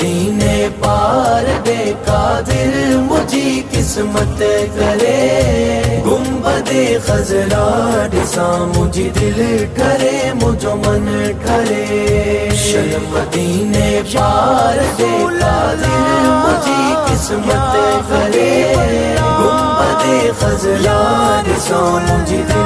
मदीने पार दे कादिर मुझी किस्मत करे। गुंबदे खजरा दिसा मुझी दिल करे मुझो मन करे। शन मदीने पार दे कादिर मुझी किस्मत करे। गुंबदे खजरा दिसा मुझी दिल